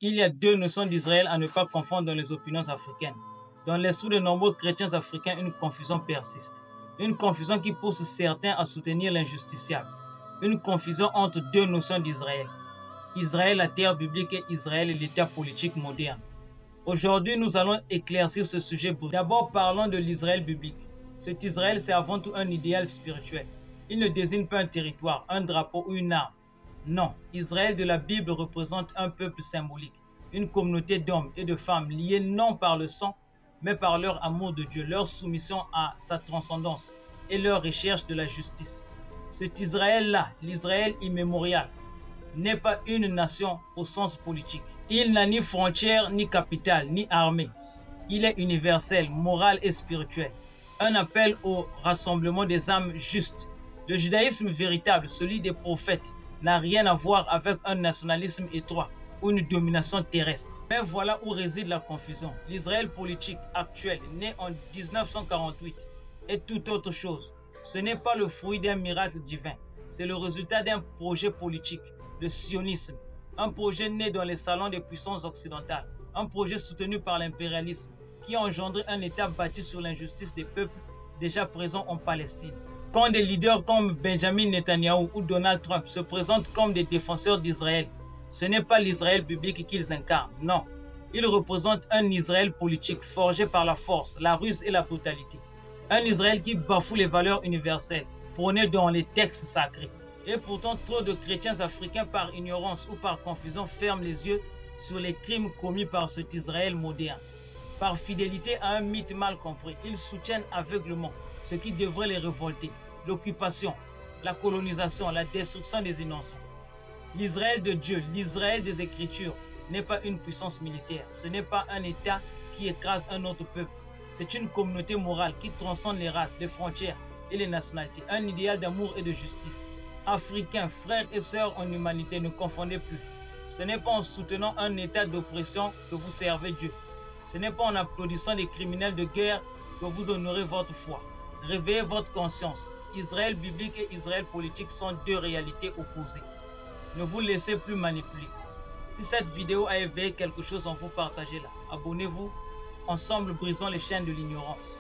Il y a deux notions d'Israël à ne pas confondre dans les opinions africaines. Dans l'esprit de nombreux chrétiens africains, une confusion persiste. Une confusion qui pousse certains à soutenir l'injusticiable. Une confusion entre deux notions d'Israël. Israël, la terre biblique, et Israël, l'État politique moderne. Aujourd'hui, nous allons éclaircir ce sujet. D'abord, parlons de l'Israël biblique. Cet Israël, c'est avant tout un idéal spirituel. Il ne désigne pas un territoire, un drapeau ou une arme. Non, Israël de la Bible représente un peuple symbolique, une communauté d'hommes et de femmes liés non par le sang, mais par leur amour de Dieu, leur soumission à sa transcendance et leur recherche de la justice. Cet Israël-là, l'Israël immémorial, n'est pas une nation au sens politique. Il n'a ni frontières, ni capitale, ni armée. Il est universel, moral et spirituel. Un appel au rassemblement des âmes justes. Le judaïsme véritable, celui des prophètes, n'a rien à voir avec un nationalisme étroit ou une domination terrestre. Mais voilà où réside la confusion. L'Israël politique actuel, né en 1948, est tout autre chose. Ce n'est pas le fruit d'un miracle divin. C'est le résultat d'un projet politique, le sionisme. Un projet né dans les salons des puissances occidentales. Un projet soutenu par l'impérialisme qui a engendré un État bâti sur l'injustice des peuples déjà présents en Palestine. Quand des leaders comme Benjamin Netanyahu ou Donald Trump se présentent comme des défenseurs d'Israël, ce n'est pas l'Israël biblique qu'ils incarnent, non. Ils représentent un Israël politique forgé par la force, la ruse et la brutalité. Un Israël qui bafoue les valeurs universelles, prônées dans les textes sacrés. Et pourtant, trop de chrétiens africains, par ignorance ou par confusion, ferment les yeux sur les crimes commis par cet Israël moderne. Par fidélité à un mythe mal compris, ils soutiennent aveuglément ce qui devrait les révolter. L'occupation, la colonisation, la destruction des innocents. L'Israël de Dieu, l'Israël des Écritures, n'est pas une puissance militaire. Ce n'est pas un État qui écrase un autre peuple. C'est une communauté morale qui transcende les races, les frontières et les nationalités. Un idéal d'amour et de justice. Africains, frères et sœurs en humanité, ne confondez plus. Ce n'est pas en soutenant un État d'oppression que vous servez Dieu. Ce n'est pas en applaudissant des criminels de guerre que vous honorez votre foi. Réveillez votre conscience. Israël biblique et Israël politique sont deux réalités opposées. Ne vous laissez plus manipuler. Si cette vidéo a éveillé quelque chose en vous, partagez-la. Abonnez-vous. Ensemble, brisons les chaînes de l'ignorance.